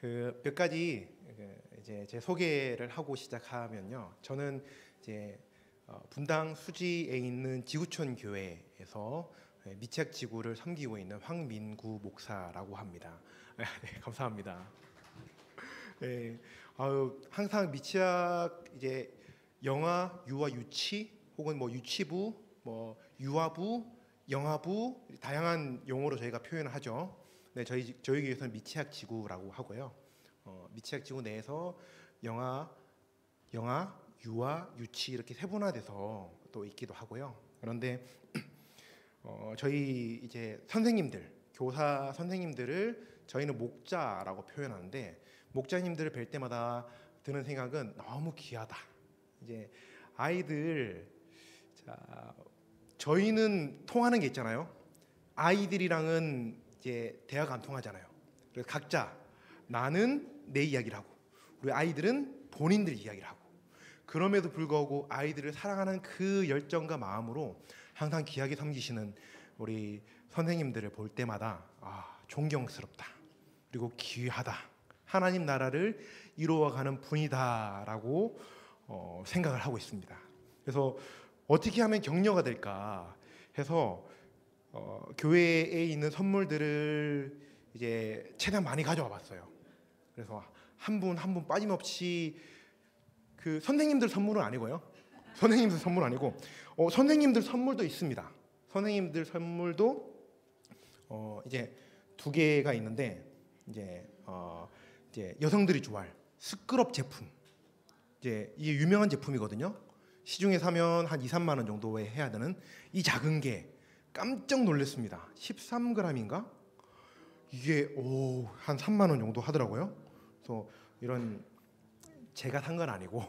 그 몇 가지 이제 제 소개를 하고 시작하면요. 저는 이제 분당 수지에 있는 지구촌 교회에서 미취학 지구를 섬기고 있는 황민구 목사라고 합니다. 네, 감사합니다. 네, 항상 미취학 이제 영아, 유아, 유치 혹은 뭐 유치부, 뭐 유아부, 영아부 다양한 용어로 저희가 표현을 하죠. 네, 저희 교회에서는 미취학 지구라고 하고요. 미취학 지구 내에서 영아, 유아, 유치 이렇게 세분화돼서 또 있기도 하고요. 그런데 저희 이제 선생님들, 교사 선생님들을 저희는 목자라고 표현하는데 목자님들을 뵐 때마다 드는 생각은 너무 귀하다. 이제 아이들, 자, 저희는 통하는 게 있잖아요. 아이들이랑은 이제 대화가 안 통하잖아요. 그래서 각자 나는 내 이야기를 하고 우리 아이들은 본인들 이야기를 하고 그럼에도 불구하고 아이들을 사랑하는 그 열정과 마음으로 항상 귀하게 섬기시는 우리 선생님들을 볼 때마다 존경스럽다. 그리고 귀하다. 하나님 나라를 이루어가는 분이다라고 생각을 하고 있습니다. 그래서 어떻게 하면 격려가 될까 해서 교회에 있는 선물들을 이제 최대한 많이 가져와 봤어요. 그래서 한 분 한 분 빠짐없이 그 선생님들 선물은 아니고요. 선생님들 선물 아니고 선생님들 선물도 있습니다. 선생님들 선물도 이제 두 개가 있는데 이제 여성들이 좋아할 스크럽 제품. 이제 이게 유명한 제품이거든요. 시중에 사면 한 2, 3만 원 정도에 해야 되는 이 작은 게 깜짝 놀랐습니다. 13g인가? 이게 한 3만 원 정도 하더라고요. 그래서 이런 제가 산 건 아니고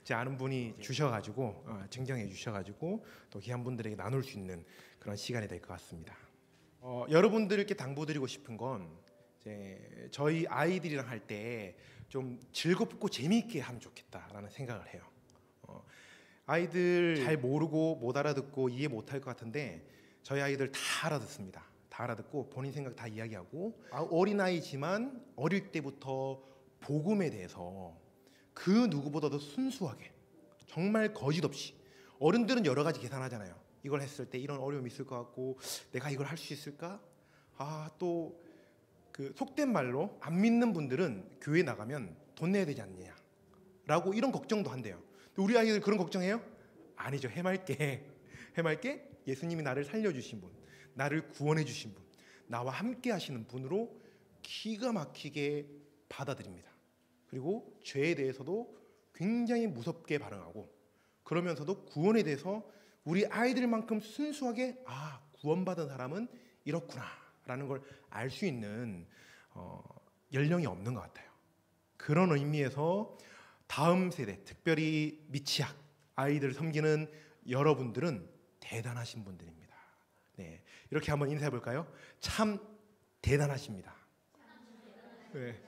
제 아는 분이 주셔가지고 증정해 주셔가지고 또 귀한 분들에게 나눌 수 있는 그런 시간이 될 것 같습니다. 여러분들께 당부드리고 싶은 건 이제 저희 아이들이랑 할 때 좀 즐겁고 재미있게 하면 좋겠다라는 생각을 해요. 아이들 잘 모르고 못 알아듣고 이해 못할 것 같은데 저희 아이들 다 알아듣습니다. 다 알아듣고 본인 생각 다 이야기하고 어린아이지만 어릴 때부터 복음에 대해서 그 누구보다도 순수하게 정말 거짓 없이 어른들은 여러 가지 계산하잖아요. 이걸 했을 때 이런 어려움이 있을 것 같고 내가 이걸 할 수 있을까? 또 그 속된 말로 안 믿는 분들은 교회 나가면 돈 내야 되지 않느냐 라고 이런 걱정도 한대요. 우리 아이들 그런 걱정해요? 아니죠. 해맑게 예수님이 나를 살려주신 분, 나를 구원해 주신 분, 나와 함께 하시는 분으로 기가 막히게 받아들입니다. 그리고 죄에 대해서도 굉장히 무섭게 반응하고 그러면서도 구원에 대해서 우리 아이들만큼 순수하게 구원받은 사람은 이렇구나 라는 걸 알 수 있는 연령이 없는 것 같아요. 그런 의미에서 다음 세대, 특별히 미취학 아이들을 섬기는 여러분들은 대단하신 분들입니다. 네, 이렇게 한번 인사해 볼까요? 참 대단하십니다. 네.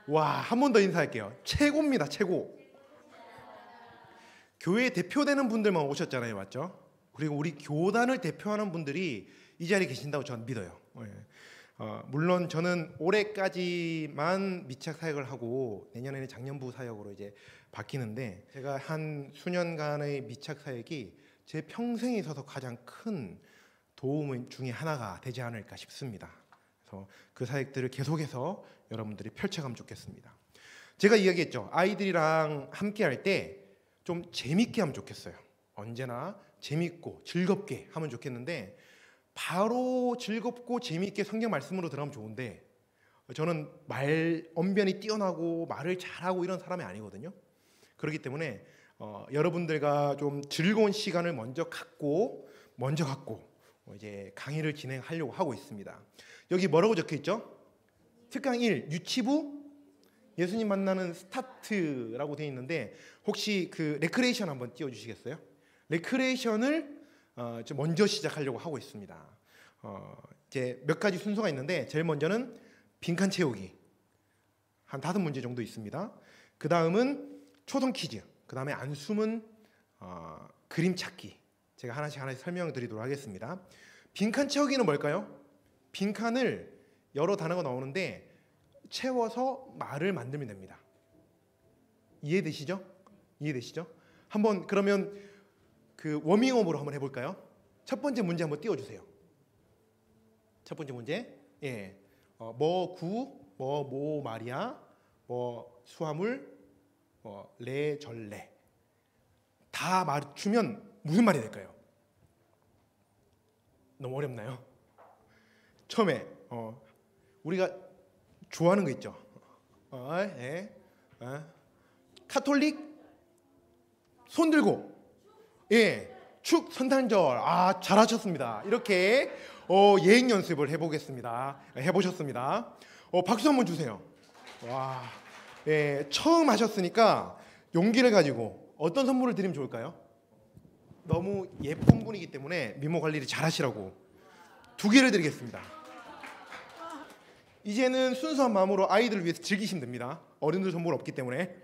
한 번 더 인사할게요. 최고입니다. 최고. 교회 대표되는 분들만 오셨잖아요. 맞죠? 그리고 우리 교단을 대표하는 분들이 이 자리에 계신다고 저는 믿어요. 네. 물론 저는 올해까지만 미취학 사역을 하고 내년에는 장년부 사역으로 이제 바뀌는데 제가 한 수년간의 미취학 사역이 제 평생에 있어서 가장 큰 도움 중에 하나가 되지 않을까 싶습니다. 그래서 그 사역들을 계속해서 여러분들이 펼쳐가면 좋겠습니다. 제가 이야기했죠. 아이들이랑 함께 할 때 좀 재밌게 하면 좋겠어요. 언제나 재밌고 즐겁게 하면 좋겠는데 바로 즐겁고 재미있게 성경 말씀으로 들어가면 좋은데 저는 언변이 뛰어나고 말을 잘하고 이런 사람이 아니거든요. 그렇기 때문에 여러분들과 좀 즐거운 시간을 먼저 갖고 이제 강의를 진행하려고 하고 있습니다. 여기 뭐라고 적혀 있죠? 특강 1 유치부 예수님 만나는 스타트라고 되어 있는데 혹시 그 레크레이션 한번 띄워주시겠어요? 레크레이션을 좀 먼저 시작하려고 하고 있습니다. 이제 몇 가지 순서가 있는데 제일 먼저는 빈칸 채우기 한 5문제 정도 있습니다. 그 다음은 초성 퀴즈, 그 다음에 안수문 그림 찾기 제가 하나씩 설명을 드리도록 하겠습니다. 빈칸 채우기는 뭘까요? 빈칸을 여러 단어가 나오는데 채워서 말을 만들면 됩니다. 이해되시죠? 이해되시죠? 한번 그러면 그 워밍업으로 한번 해볼까요? 첫 번째 문제 한번 띄워주세요. 첫 번째 문제, 예, 뭐 구, 뭐 말이야, 뭐 수화물, 레 전레 다 맞추면 무슨 말이 될까요? 너무 어렵나요? 처음에 우리가 좋아하는 거 있죠. 카톨릭 손 들고, 예, 축 선탄절. 아, 잘하셨습니다. 이렇게 예행 연습을 해보겠습니다. 해보셨습니다. 박수 한번 주세요. 와, 예, 처음 하셨으니까 용기를 가지고 어떤 선물을 드리면 좋을까요? 너무 예쁜 분이기 때문에 미모 관리를 잘 하시라고 2개를 드리겠습니다. 이제는 순수한 마음으로 아이들을 위해서 즐기시면 됩니다. 어른들 선물 없기 때문에.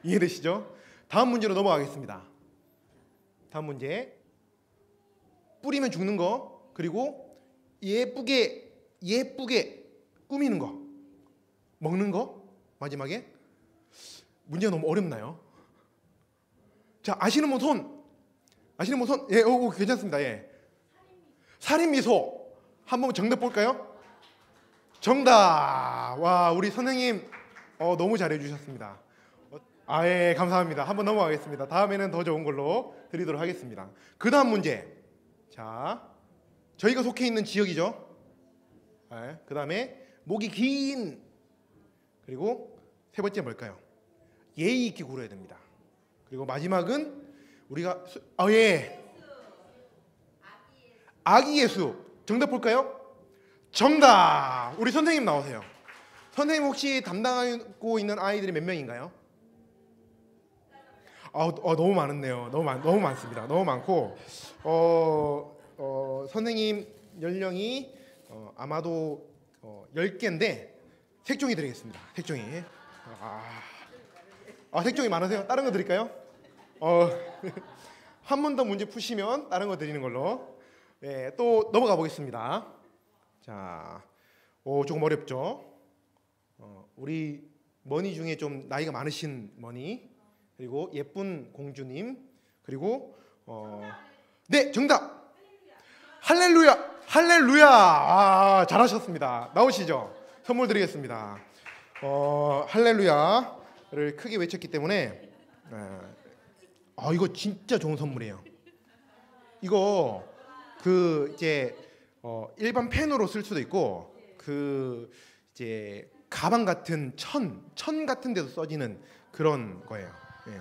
이해되시죠? 다음 문제로 넘어가겠습니다. 다음 문제. 뿌리면 죽는 거, 그리고 예쁘게 꾸미는 거, 먹는 거. 마지막에 문제가 너무 어렵나요? 자, 아시는 분 손. 아시는 분 손. 예, 괜찮습니다. 예. 살인미소. 한번 정답 볼까요? 정답. 와, 우리 선생님 너무 잘해 주셨습니다. 예, 감사합니다. 한번 넘어가겠습니다. 다음에는 더 좋은 걸로 드리도록 하겠습니다. 그 다음 문제. 자, 저희가 속해 있는 지역이죠. 예, 그 다음에 목이 긴, 그리고 세 번째 뭘까요? 예의 있게 굴어야 됩니다. 그리고 마지막은 우리가 예, 아기 예수. 정답 볼까요? 정답. 우리 선생님 나오세요. 선생님 혹시 담당하고 있는 아이들이 몇 명인가요? 너무 많네요. 너무 많습니다. 너무 많고 선생님 연령이 아마도 10개인데 색종이 드리겠습니다. 색종이. 색종이 많으세요? 다른 거 드릴까요? 한 번 더 문제 푸시면 다른 거 드리는 걸로. 네, 또 넘어가 보겠습니다. 자, 조금 어렵죠? 우리 머니 중에 좀 나이가 많으신 머니, 그리고 예쁜 공주님, 그리고 네, 정답. 할렐루야. 할렐루야. 잘하셨습니다. 나오시죠? 선물 드리겠습니다. 할렐루야를 크게 외쳤기 때문에 이거 진짜 좋은 선물이에요. 이거 이제 일반 펜으로 쓸 수도 있고 이제 가방 같은 천 같은 데도 써지는 그런 거예요. 예.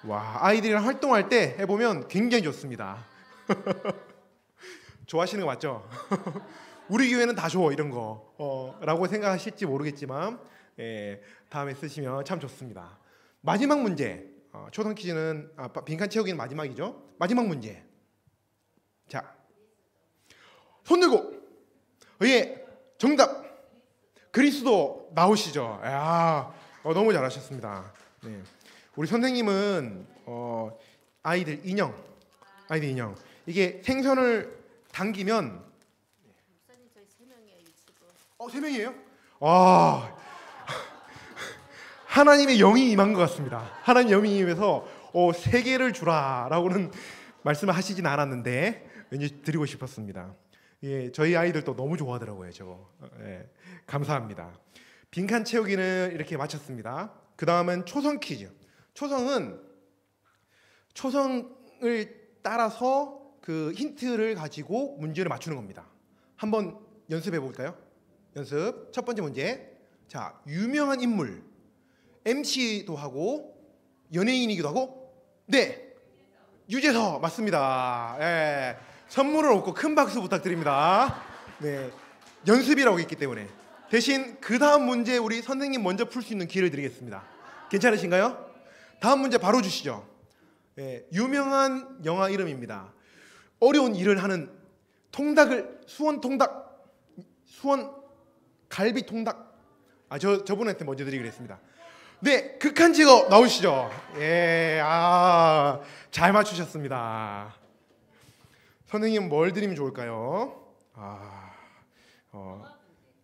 와, 아이들이랑 활동할 때 해보면 굉장히 좋습니다. 좋아하시는 거 맞죠? 우리 교회는 다 줘 이런 거 라고 생각하실지 모르겠지만, 예, 다음에 쓰시면 참 좋습니다. 마지막 문제. 초성 퀴즈는 빈칸 채우기는 마지막이죠. 마지막 문제. 자, 손 들고. 예, 정답. 그리스도. 나오시죠. 너무 잘하셨습니다. 네. 우리 선생님은 아이들 인형 이게 생선을 당기면 목사님 저희 3명이에요 유치부. 3명이에요? 와, 하나님의 영이 임한 것 같습니다. 하나님 영이 임해서 3개를 주라라고는 말씀을 하시진 않았는데 왠지 드리고 싶었습니다. 예, 저희 아이들도 너무 좋아하더라고요. 저거. 예, 감사합니다. 빈칸 채우기는 이렇게 마쳤습니다. 그 다음은 초성 퀴즈. 초성을 따라서 그 힌트를 가지고 문제를 맞추는 겁니다. 한번 연습해 볼까요? 연습. 첫 번째 문제. 자, 유명한 인물. MC도 하고 연예인이기도 하고. 네, 유재석 맞습니다. 예, 선물을 얻고 큰 박수 부탁드립니다. 네, 연습이라고 했기 때문에. 대신 그 다음 문제 우리 선생님 먼저 풀 수 있는 기회를 드리겠습니다. 괜찮으신가요? 다음 문제 바로 주시죠. 예, 유명한 영화 이름입니다. 어려운 일을 하는 통닭을 수원 갈비 통닭. 저분한테 먼저 드리겠습니다. 네, 극한 직업 나오시죠. 예, 잘 맞추셨습니다. 선생님 뭘 드리면 좋을까요?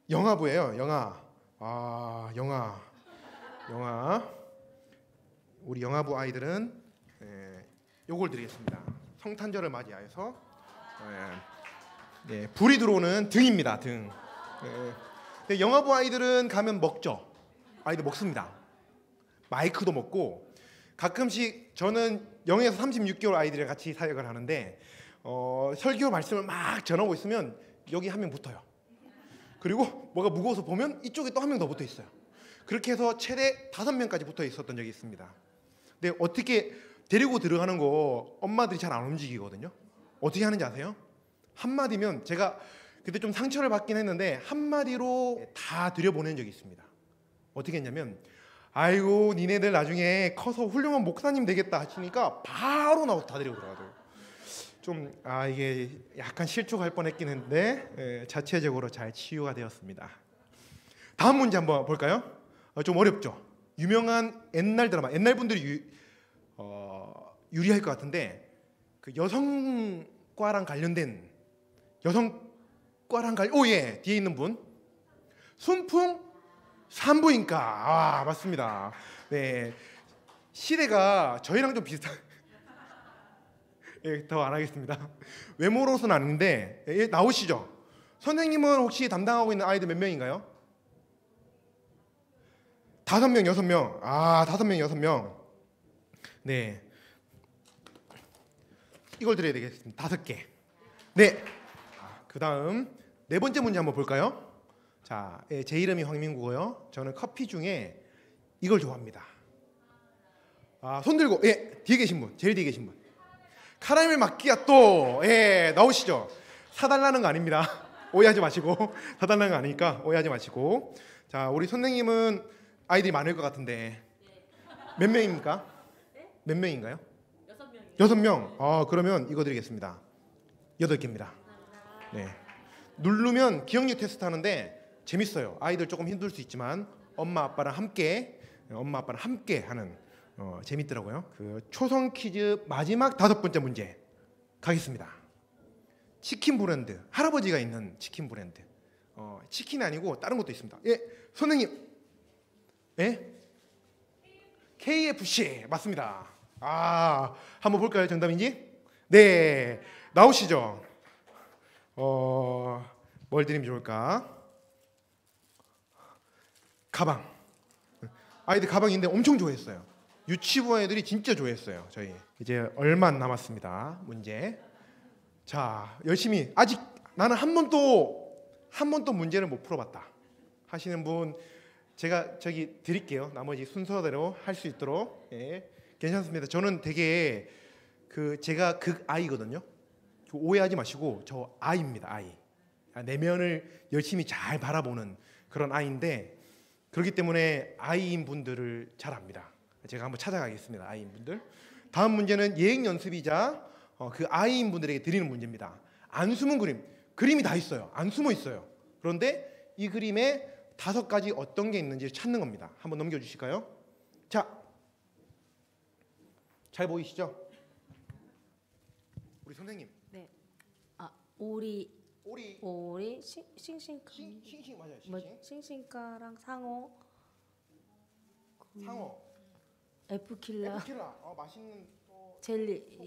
영화부예요. 영화. 아, 영아. 우리 영아부 아이들은 요걸 드리겠습니다. 성탄절을 맞이하여서 불이 들어오는 등입니다. 등. 근데 영아부 아이들은 가면 먹죠. 아이들 먹습니다. 마이크도 먹고 가끔씩 저는 0에서 36개월 아이들이랑 같이 사역을 하는데 설교 말씀을 막 전하고 있으면 여기 한 명 붙어요. 그리고 뭐가 무거워서 보면 이쪽에 또 한 명 더 붙어 있어요. 그렇게 해서 최대 5명까지 붙어 있었던 적이 있습니다. 근데 어떻게 데리고 들어가는 거 엄마들이 잘 안 움직이거든요. 어떻게 하는지 아세요? 한마디면 제가 그때 좀 상처를 받긴 했는데 한마디로 다 들여보낸 적이 있습니다. 어떻게 했냐면 아이고 니네들 나중에 커서 훌륭한 목사님 되겠다 하시니까 바로 나와서 다 데리고 들어가더라고요. 좀 이게 약간 실족할 뻔했긴 했는데 자체적으로 잘 치유가 되었습니다. 다음 문제 한번 볼까요? 좀 어렵죠. 유명한 옛날 드라마, 옛날 분들이 유리할 것 같은데 그 여성과랑 관련된 오예 뒤에 있는 분 순풍 산부인과 맞습니다. 네 시대가 저희랑 좀 비슷한. 더 안 하겠습니다. 외모로서는 아닌데 나오시죠. 선생님은 혹시 담당하고 있는 아이들 몇 명인가요? 5명, 6명. 5명, 6명. 네. 이걸 드려야 되겠습니다. 5개. 네. 그 다음 4번째 문제 한번 볼까요? 자, 제 이름이 황민구고요. 저는 커피 중에 이걸 좋아합니다. 손 들고, 뒤에 계신 분, 제일 뒤에 계신 분. 카라멜 마키아또, 나오시죠? 사달라는 거 아닙니다. 오해하지 마시고. 사달라는 거 아니니까 오해하지 마시고. 자, 우리 선생님은 아이들이 많을 것 같은데 몇 명입니까? 몇 명인가요? 6명. 그러면 이거 드리겠습니다. 8개입니다. 네. 누르면 기억력 테스트 하는데 재밌어요. 아이들 조금 힘들 수 있지만 엄마 아빠랑 함께 하는 재밌더라고요. 그 초성 퀴즈 마지막 5번째 문제 가겠습니다. 치킨 브랜드, 할아버지가 있는 치킨 브랜드. 치킨이 아니고 다른 것도 있습니다. 선생님. KFC 맞습니다. 한번 볼까요? 정답인지? 네, 나오시죠. 뭘 드리면 좋을까? 가방. 아이들 가방인데 엄청 좋아했어요. 유치부 애들이 진짜 좋아했어요. 저희 이제 얼마 안 남았습니다. 문제. 자, 열심히. 아직 나는 한 번도 문제를 못 풀어봤다 하시는 분 제가 저기 드릴게요. 나머지 순서대로 할 수 있도록. 괜찮습니다. 저는 되게 제가 극아이거든요. 오해하지 마시고 저 아이입니다. 아이. 내면을 열심히 잘 바라보는 그런 아이인데 그렇기 때문에 아이인 분들을 잘 압니다. 제가 한번 찾아가겠습니다. 아이인 분들. 다음 문제는 예행 연습이자 그 아이인 분들에게 드리는 문제입니다. 안 숨은 그림이 다 있어요. 안 숨어 있어요. 그런데 이 그림에 5가지 어떤 게 있는지 찾는 겁니다. 한번 넘겨주실까요? 자, 잘 보이시죠? 우리 선생님. 네. 오리 싱싱카. 싱싱 맞아요. 싱싱카랑 상어. 상어. 에프킬라. 맛있는 젤리.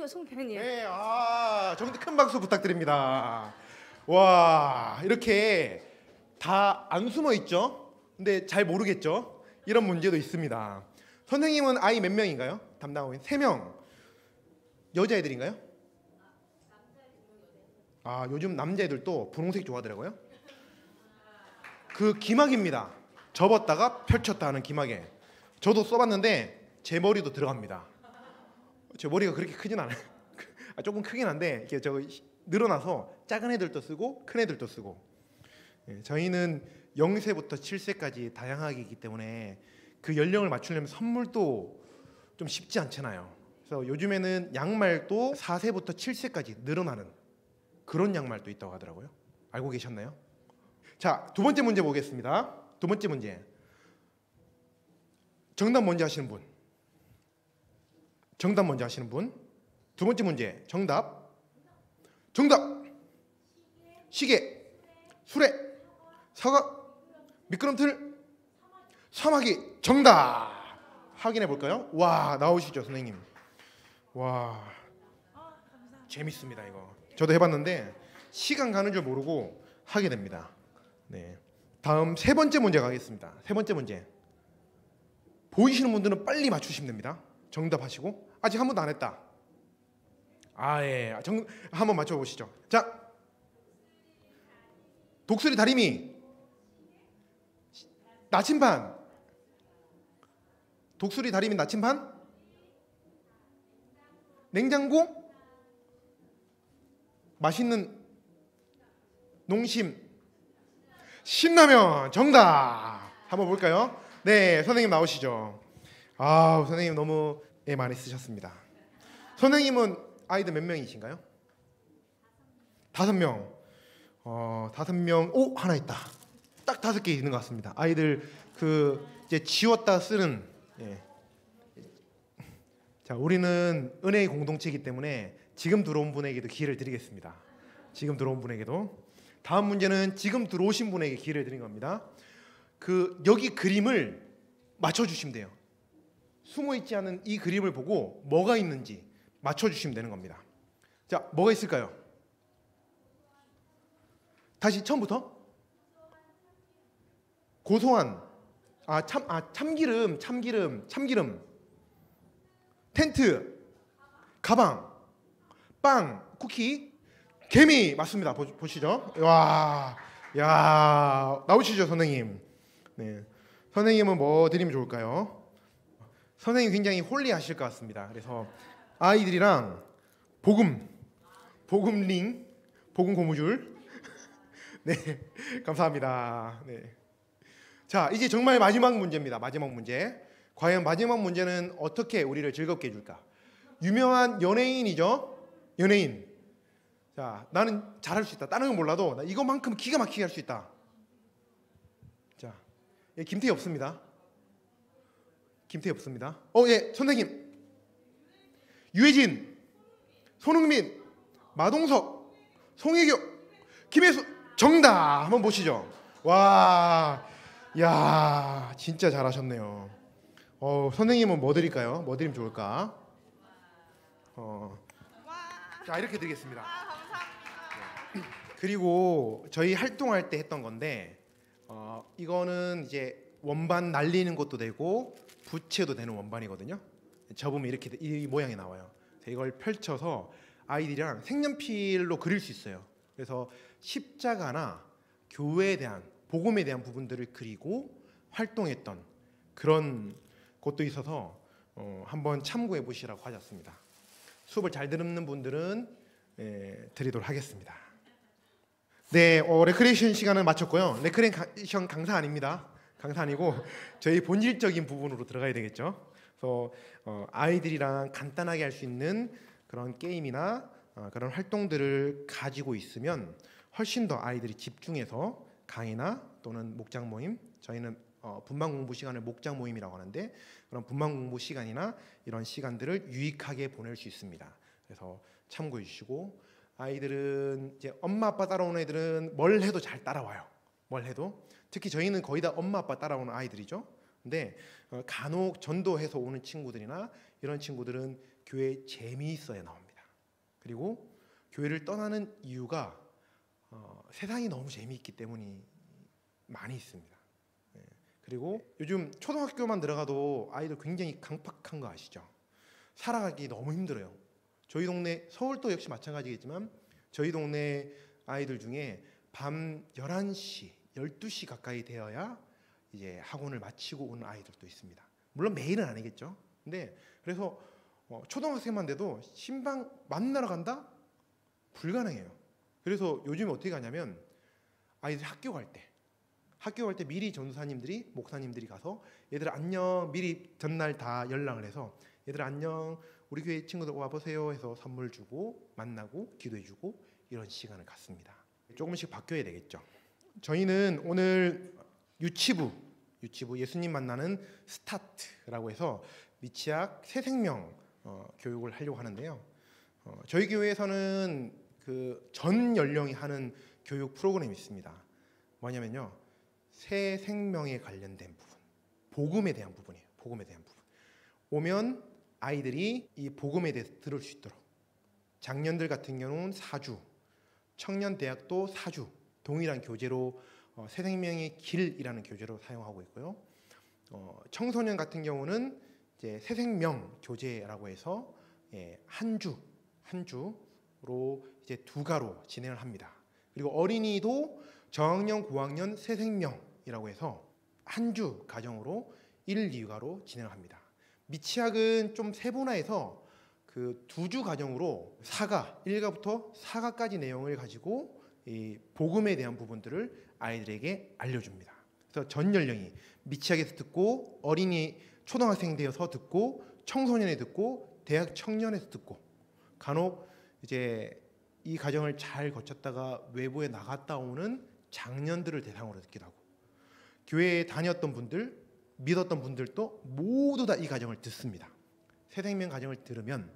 송편이에요. 네, 정말 큰 박수 부탁드립니다. 와, 이렇게 다 안 숨어 있죠? 근데 잘 모르겠죠? 이런 문제도 있습니다. 선생님은 아이 몇 명인가요? 담당하고 있는 3명. 여자애들인가요? 요즘 남자애들도 분홍색 좋아하더라고요. 그 기막입니다. 접었다가 펼쳤다 하는 기막에. 저도 써봤는데 제 머리도 들어갑니다. 제 머리가 그렇게 크진 않아요. 조금 크긴 한데 이게 늘어나서 작은 애들도 쓰고 큰 애들도 쓰고. 저희는 0세부터 7세까지 다양하게 있기 때문에 그 연령을 맞추려면 선물도 좀 쉽지 않잖아요. 그래서 요즘에는 양말도 4세부터 7세까지 늘어나는 그런 양말도 있다고 하더라고요. 알고 계셨나요? 자, 2번째 문제 보겠습니다. 2번째 문제. 정답 먼저 하시는 분. 2번째 문제. 정답. 시계, 수레, 사과, 미끄럼틀, 사마귀. 정답. 확인해 볼까요? 와, 나오시죠, 선생님. 와, 재밌습니다 이거. 저도 해봤는데 시간 가는 줄 모르고 하게 됩니다. 네. 다음 세 번째 문제 가겠습니다. 세 번째 문제. 보이시는 분들은 빨리 맞추시면 됩니다. 정답하시고. 아직 한 번도 안 했다. 예. 한번 맞춰 보시죠. 자, 독수리 다리미, 나침반. 독수리 다리미 나침반, 냉장고, 맛있는 농심, 신라면. 정답. 한번 볼까요? 네, 선생님 나오시죠. 선생님 너무 애 많이 쓰셨습니다. 선생님은 아이들 몇 명이신가요? 5명. 5명. 오, 하나 있다. 딱 5개 있는 것 같습니다. 아이들 이제 지웠다 쓰는. 예. 자, 우리는 은혜의 공동체이기 때문에 지금 들어온 분에게도 기회를 드리겠습니다. 지금 들어온 분에게도. 다음 문제는 지금 들어오신 분에게 기회를 드린 겁니다. 여기 그림을 맞춰주시면 돼요. 숨어있지 않은 이 그림을 보고 뭐가 있는지 맞춰주시면 되는 겁니다. 자, 뭐가 있을까요? 다시 처음부터. 고소한, 참기름, 텐트, 가방, 빵, 쿠키, 개미. 맞습니다. 보시죠. 와, 야, 나오시죠, 선생님. 네, 선생님은 뭐 드리면 좋을까요? 선생님 굉장히 홀리하실 것 같습니다. 그래서 아이들이랑 복음링, 복음 고무줄. 네, 감사합니다. 네. 자, 이제 정말 마지막 문제입니다. 마지막 문제. 과연 마지막 문제는 어떻게 우리를 즐겁게 해줄까? 유명한 연예인이죠. 연예인. 자, 나는 잘할 수 있다. 다른 건 몰라도 나 이것만큼 기가 막히게 할 수 있다. 자, 예, 김태희 없습니다. 김태희 없습니다. 예, 선생님. 유해진, 손흥민, 마동석, 송혜교, 김혜수. 정답. 한번 보시죠. 와, 야, 진짜 잘하셨네요. 선생님은 뭐 드릴까요? 뭐 드리면 좋을까? 자, 이렇게 드리겠습니다. 그리고 저희 활동할 때 했던 건데, 이거는 이제 원반 날리는 것도 되고 부채도 되는 원반이거든요. 접으면 이렇게 이 모양이 나와요. 이걸 펼쳐서 아이들이랑 색연필로 그릴 수 있어요. 그래서 십자가나 교회에 대한, 복음에 대한 부분들을 그리고 활동했던 그런 곳도 있어서 한번 참고해 보시라고 하셨습니다. 수업을 잘 듣는 분들은 드리도록 하겠습니다. 네, 레크레이션 시간을 마쳤고요. 레크레이션 강사 아닙니다. 강사 아니고 저희 본질적인 부분으로 들어가야 되겠죠. 그래서 아이들이랑 간단하게 할 수 있는 그런 게임이나 그런 활동들을 가지고 있으면 훨씬 더 아이들이 집중해서 강의나 또는 목장 모임, 저희는 분반 공부 시간을 목장 모임이라고 하는데 그런 분반 공부 시간이나 이런 시간들을 유익하게 보낼 수 있습니다. 그래서 참고해 주시고, 아이들은 이제 엄마 아빠 따라오는 애들은 뭘 해도 잘 따라와요. 뭘 해도. 특히 저희는 거의 다 엄마 아빠 따라오는 아이들이죠. 근데 간혹 전도해서 오는 친구들이나 이런 친구들은 교회에 재미있어야 나옵니다. 그리고 교회를 떠나는 이유가 세상이 너무 재미있기 때문이 많이 있습니다. 그리고 요즘 초등학교만 들어가도 아이들 굉장히 강팍한 거 아시죠? 살아가기 너무 힘들어요. 저희 동네, 서울도 역시 마찬가지겠지만 저희 동네 아이들 중에 밤 11시, 12시 가까이 되어야 이제 학원을 마치고 오는 아이들도 있습니다. 물론 매일은 아니겠죠. 근데 그래서 초등학생만 돼도 신방 만나러 간다? 불가능해요. 그래서 요즘에 어떻게 가냐면 아이들 학교 갈 때 미리 전도사님들이, 목사님들이 가서 얘들 안녕, 미리 전날 다 연락을 해서 얘들 안녕, 우리 교회 친구들 와보세요 해서 선물 주고 만나고 기도해주고 이런 시간을 갖습니다. 조금씩 바뀌어야 되겠죠. 저희는 오늘 유치부 예수님 만나는 스타트라고 해서 미취학 새 생명 교육을 하려고 하는데요. 저희 교회에서는 그 전 연령이 하는 교육 프로그램이 있습니다. 뭐냐면요, 새 생명에 관련된 부분, 복음에 대한 부분이에요. 복음에 대한 부분. 오면 아이들이 이 복음에 대해서 들을 수 있도록, 장년들 같은 경우는 4주, 청년 대학도 4주 동일한 교재로 새 생명의 길이라는 교재로 사용하고 있고요. 청소년 같은 경우는 이제 새 생명 교재라고 해서 한 주로 이제 2가로 진행을 합니다. 그리고 어린이도 저학년, 고학년 새 생명이라고 해서 한 주 가정으로 1, 2가로 진행을 합니다. 미취학은 좀 세분화해서 그 2주 가정으로 4가, 1가부터 4가까지 내용을 가지고 이 복음에 대한 부분들을 아이들에게 알려줍니다. 그래서 전 연령이 미취학에서 듣고, 어린이 초등학생 되어서 듣고, 청소년에 듣고, 대학 청년에서 듣고, 간혹 이제 이 과정을 잘 거쳤다가 외부에 나갔다 오는 장년들을 대상으로 듣기도 하고, 교회에 다녔던 분들, 믿었던 분들도 모두 다 이 과정을 듣습니다. 새생명 과정을 들으면,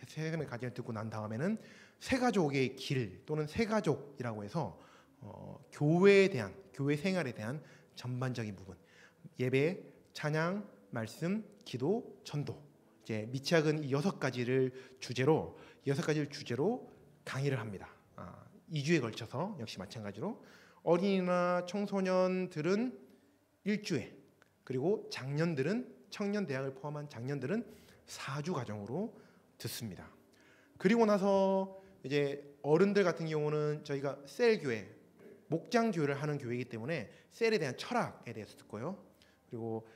새생명 과정을 듣고 난 다음에는 새가족의 길 또는 새가족이라고 해서 교회에 대한, 교회 생활에 대한 전반적인 부분, 예배, 찬양, 말씀, 기도, 전도, 이제 미취학은 이 6가지를 주제로 강의를 합니다. 2주에 걸쳐서 역시 마찬가지로 어린이나 청소년들은 1주에, 그리고 장년들은, 청년 대학을 포함한 장년들은 4주 과정으로 듣습니다. 그리고 나서 이제 어른들 같은 경우는 저희가 셀교회, 목장교회를 하는 교회이기 때문에 셀에 대한 철학에 대해서 듣고요. 그리고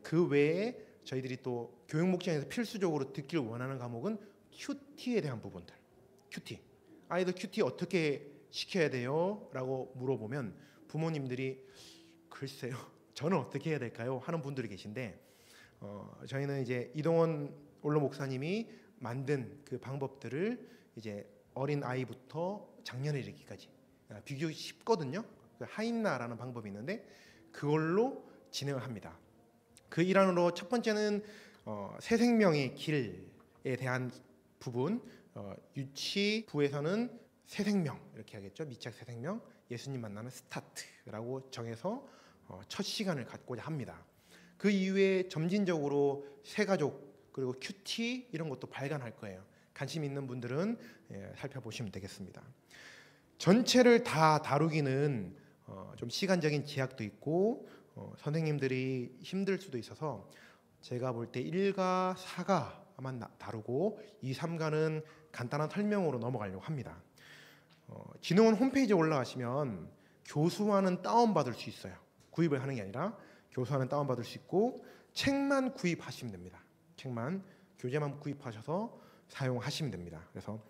그 외에 저희들이 또 교육 목장에서 필수적으로 듣길 원하는 과목은 큐티에 대한 부분들. 큐티. 아이들 큐티 어떻게 시켜야 돼요? 라고 물어보면 부모님들이 글쎄요, 저는 어떻게 해야 될까요? 하는 분들이 계신데, 저희는 이제 이동원 원로 목사님이 만든 그 방법들을 이제 어린 아이부터 장년에 이르기까지 비교적 쉽거든요. 그 하인나라는 방법이 있는데 그걸로 진행을 합니다. 그 일환으로 첫 번째는 새 생명의 길에 대한 부분, 유치부에서는 새 생명 이렇게 하겠죠. 미취학 새 생명, 예수님 만나는 스타트라고 정해서 첫 시간을 갖고자 합니다. 그 이후에 점진적으로 새가족 그리고 큐티 이런 것도 발간할 거예요. 관심 있는 분들은 살펴보시면 되겠습니다. 전체를 다 다루기는 좀 시간적인 제약도 있고 선생님들이 힘들 수도 있어서 제가 볼 때 1가, 4가만 다루고 2, 3가는 간단한 설명으로 넘어가려고 합니다. 진흥원 홈페이지에 올라가시면 교수화는 다운받을 수 있어요. 구입을 하는 게 아니라 교수화는 다운받을 수 있고 책만 구입하시면 됩니다. 책만, 교재만 구입하셔서 사용하시면 됩니다. 그래서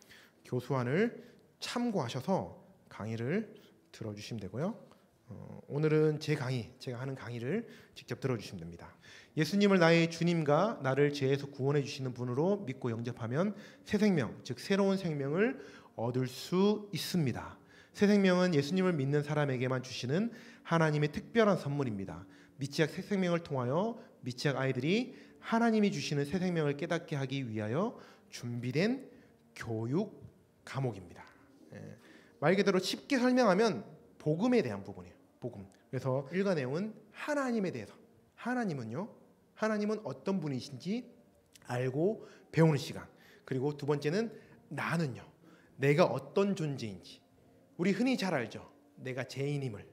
교수안을 참고하셔서 강의를 들어주시면 되고요. 오늘은 제 강의, 제가 하는 강의를 직접 들어주시면 됩니다. 예수님을 나의 주님과 나를 죄에서 구원해 주시는 분으로 믿고 영접하면 새 생명, 즉 새로운 생명을 얻을 수 있습니다. 새 생명은 예수님을 믿는 사람에게만 주시는 하나님의 특별한 선물입니다. 미취학 새 생명을 통하여 미취학 아이들이 하나님이 주시는 새 생명을 깨닫게 하기 위하여 준비된 교육 과목입니다. 말 그대로 쉽게 설명하면 복음에 대한 부분이에요. 복음. 그래서 일과 내용은 하나님에 대해서, 하나님은 어떤 분이신지 알고 배우는 시간. 그리고 두 번째는 나는요, 내가 어떤 존재인지. 우리 흔히 잘 알죠. 내가 죄인임을.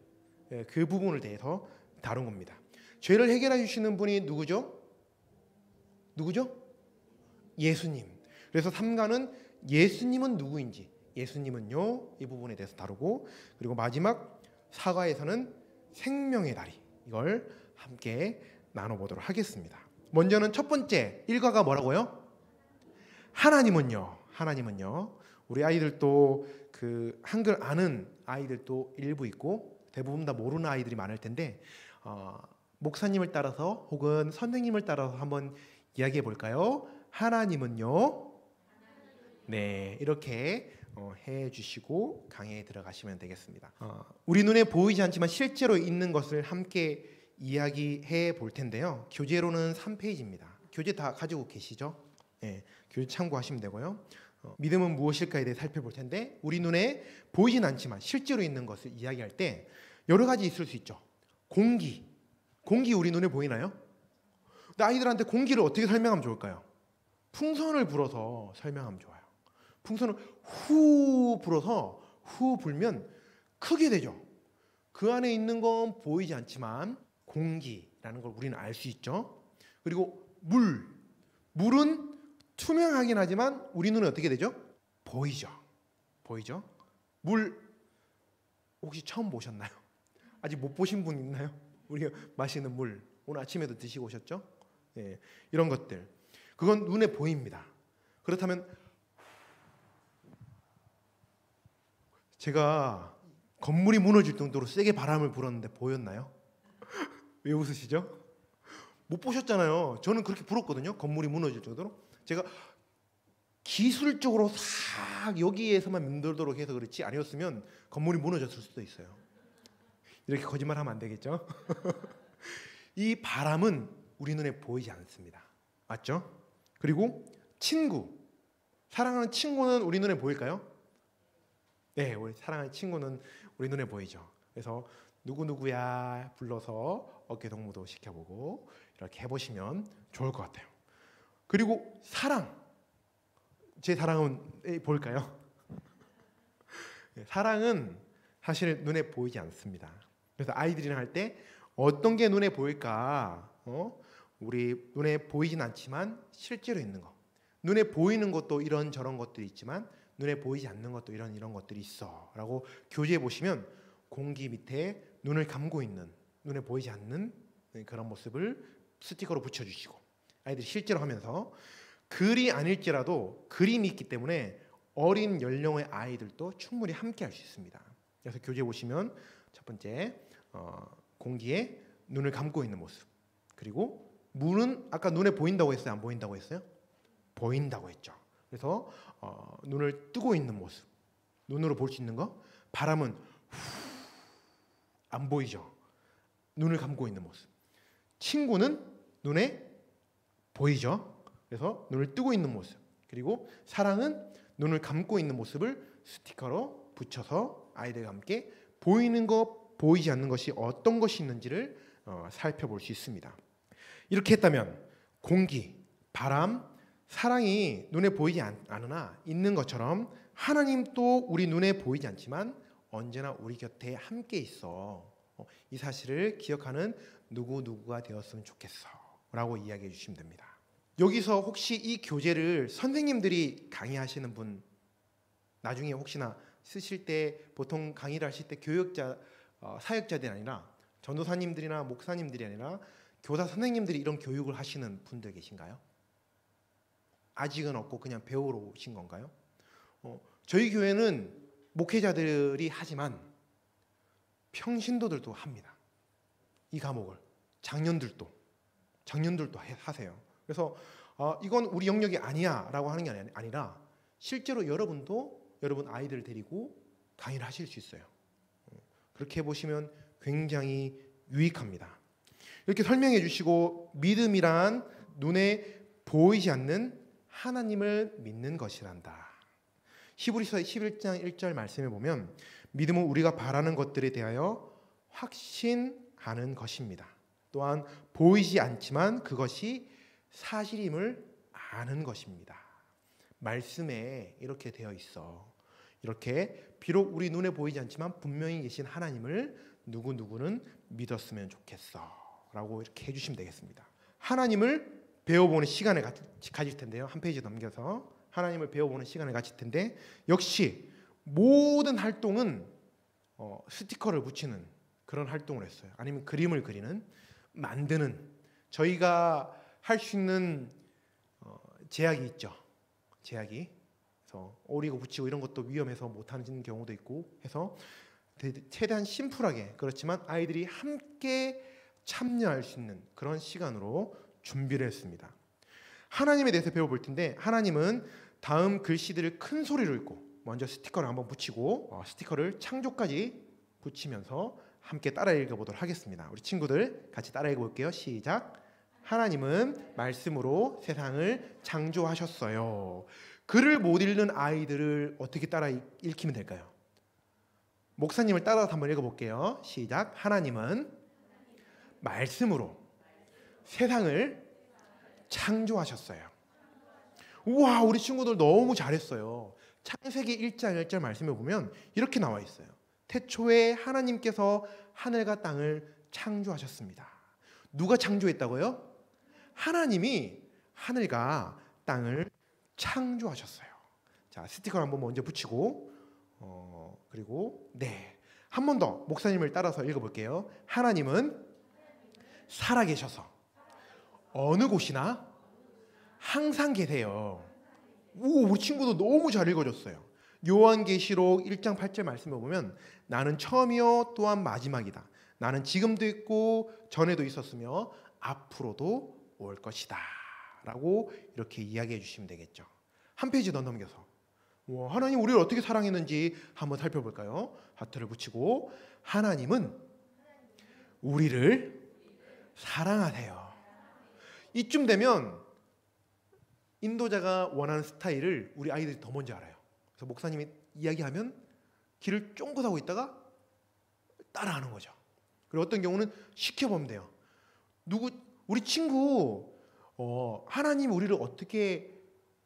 그 부분을 대해서 다룬 겁니다. 죄를 해결해 주시는 분이 누구죠? 예수님. 그래서 3가는 예수님은 누구인지, 예수님은요, 이 부분에 대해서 다루고, 그리고 마지막 4가에서는 생명의 다리, 이걸 함께 나눠보도록 하겠습니다. 먼저는 첫 번째 1가가 뭐라고요? 하나님은요. 우리 아이들도 그 한글 아는 아이들도 일부 있고 대부분 다 모르는 아이들이 많을 텐데 목사님을 따라서 혹은 선생님을 따라서 한번 이야기해 볼까요? 하나님은요. 네, 이렇게 해주시고 강의에 들어가시면 되겠습니다. 우리 눈에 보이지 않지만 실제로 있는 것을 함께 이야기해 볼 텐데요. 교재로는 3페이지입니다. 교재 다 가지고 계시죠? 네, 교재 참고하시면 되고요. 믿음은 무엇일까에 대해 살펴볼 텐데 우리 눈에 보이진 않지만 실제로 있는 것을 이야기할 때 여러 가지 있을 수 있죠. 공기 우리 눈에 보이나요? 근데 아이들한테 공기를 어떻게 설명하면 좋을까요? 풍선을 불어서 설명하면 좋아요. 풍선을 후 불어서 후 불면 크게 되죠. 그 안에 있는 건 보이지 않지만 공기라는 걸 우리는 알 수 있죠. 그리고 물은 투명하긴 하지만 우리 눈에 어떻게 되죠? 보이죠. 물 혹시 처음 보셨나요? 아직 못 보신 분 있나요? 우리가 마시는 물 오늘 아침에도 드시고 오셨죠? 예, 이런 것들 그건 눈에 보입니다. 그렇다면 제가 건물이 무너질 정도로 세게 바람을 불었는데 보였나요? 왜 웃으시죠? 못 보셨잖아요. 저는 그렇게 불었거든요. 건물이 무너질 정도로. 제가 기술적으로 싹 여기에서만 맴돌도록 해서 그렇지 아니었으면 건물이 무너졌을 수도 있어요. 이렇게 거짓말하면 안 되겠죠? 이 바람은 우리 눈에 보이지 않습니다. 맞죠? 그리고 사랑하는 친구는 우리 눈에 보일까요? 네, 우리 사랑하는 친구는 우리 눈에 보이죠. 그래서 누구누구야 불러서 어깨동무도 시켜보고 이렇게 해보시면 좋을 것 같아요. 그리고 제 사랑은 볼까요? 사랑은 사실 눈에 보이지 않습니다. 그래서 아이들이랑 할 때 어떤 게 눈에 보일까? 우리 눈에 보이진 않지만 실제로 있는 거. 눈에 보이는 것도 이런 저런 것들이 있지만 눈에 보이지 않는 것도 이런 것들이 있어 라고 교재에 보시면 공기 밑에 눈을 감고 있는 눈에 보이지 않는 그런 모습을 스티커로 붙여주시고 아이들이 실제로 하면서 글이 아닐지라도 그림이 있기 때문에 어린 연령의 아이들도 충분히 함께 할 수 있습니다. 그래서 교재에 보시면 첫 번째 공기에 눈을 감고 있는 모습 그리고 물은 아까 눈에 보인다고 했어요? 안 보인다고 했어요? 보인다고 했죠. 그래서 눈을 뜨고 있는 모습 눈으로 볼 수 있는 거 바람은 안 보이죠. 눈을 감고 있는 모습 친구는 눈에 보이죠. 그래서 눈을 뜨고 있는 모습 그리고 사랑은 눈을 감고 있는 모습을 스티커로 붙여서 아이들과 함께 보이는 것 보이지 않는 것이 어떤 것이 있는지를 살펴볼 수 있습니다. 이렇게 했다면 공기, 바람, 사랑이 눈에 보이지 않으나 있는 것처럼 하나님도 우리 눈에 보이지 않지만 언제나 우리 곁에 함께 있어. 이 사실을 기억하는 누구누구가 되었으면 좋겠어 라고 이야기해 주시면 됩니다. 여기서 혹시 이 교재를 선생님들이 강의하시는 분 나중에 혹시나 쓰실 때 보통 강의를 하실 때 교역자, 사역자들이 아니라 전도사님들이나 목사님들이 아니라 교사 선생님들이 이런 교육을 하시는 분들 계신가요? 아직은 없고 그냥 배우러 오신 건가요? 저희 교회는 목회자들이 하지만 평신도들도 합니다. 이 과목을 장년들도 하세요. 그래서 이건 우리 영역이 아니야 라고 하는 게 아니라 실제로 여러분 아이들을 데리고 강의를 하실 수 있어요. 그렇게 해보시면 굉장히 유익합니다. 이렇게 설명해 주시고 믿음이란 눈에 보이지 않는 하나님을 믿는 것이란다. 히브리서 11장 1절 말씀에 보면 믿음은 우리가 바라는 것들에 대하여 확신하는 것입니다. 또한 보이지 않지만 그것이 사실임을 아는 것입니다. 말씀에 이렇게 되어 있어. 이렇게 비록 우리 눈에 보이지 않지만 분명히 계신 하나님을 누구누구는 믿었으면 좋겠어 라고 이렇게 해주시면 되겠습니다. 하나님을 배워보는 시간을 가질 텐데요. 한 페이지 넘겨서 하나님을 배워보는 시간을 가질 텐데 역시 모든 활동은 스티커를 붙이는 그런 활동을 했어요. 아니면 그림을 그리는 만드는 저희가 할 수 있는 제약이 있죠. 제약이 그래서 오리고 붙이고 이런 것도 위험해서 못하는 경우도 있고 해서 최대한 심플하게 그렇지만 아이들이 함께 참여할 수 있는 그런 시간으로 준비를 했습니다. 하나님에 대해서 배워볼 텐데 하나님은 다음 글씨들을 큰 소리로 읽고 먼저 스티커를 한번 붙이고 스티커를 창조까지 붙이면서 함께 따라 읽어보도록 하겠습니다. 우리 친구들 같이 따라 읽어볼게요. 시작. 하나님은 말씀으로 세상을 창조하셨어요. 글을 못 읽는 아이들을 어떻게 따라 읽히면 될까요? 목사님을 따라서 한번 읽어볼게요. 시작. 하나님은 말씀으로 세상을 창조하셨어요. 우와, 우리 친구들 너무 잘했어요. 창세기 1장 1절 말씀에 보면 이렇게 나와 있어요. 태초에 하나님께서 하늘과 땅을 창조하셨습니다. 누가 창조했다고요? 하나님이 하늘과 땅을 창조하셨어요. 자, 스티커를 한번 먼저 붙이고 그리고 한 번 더 목사님을 따라서 읽어볼게요. 하나님은 살아계셔서 어느 곳이나 항상 계세요. 우리 친구도 너무 잘 읽어줬어요. 요한계시록 1장 8절 말씀에 보면 나는 처음이요 또한 마지막이다. 나는 지금도 있고 전에도 있었으며 앞으로도 올 것이다 라고 이렇게 이야기해 주시면 되겠죠. 한 페이지 더 넘겨서 하나님 우리를 어떻게 사랑했는지 한번 살펴볼까요? 하트를 붙이고 하나님은 우리를 사랑하세요. 이쯤 되면 인도자가 원하는 스타일을 우리 아이들이 더 먼저 알아요. 그래서 목사님이 이야기하면 귀를 쫑긋 하고 있다가 따라하는 거죠. 그리고 어떤 경우는 시켜보면 돼요. 우리 친구 하나님 우리를 어떻게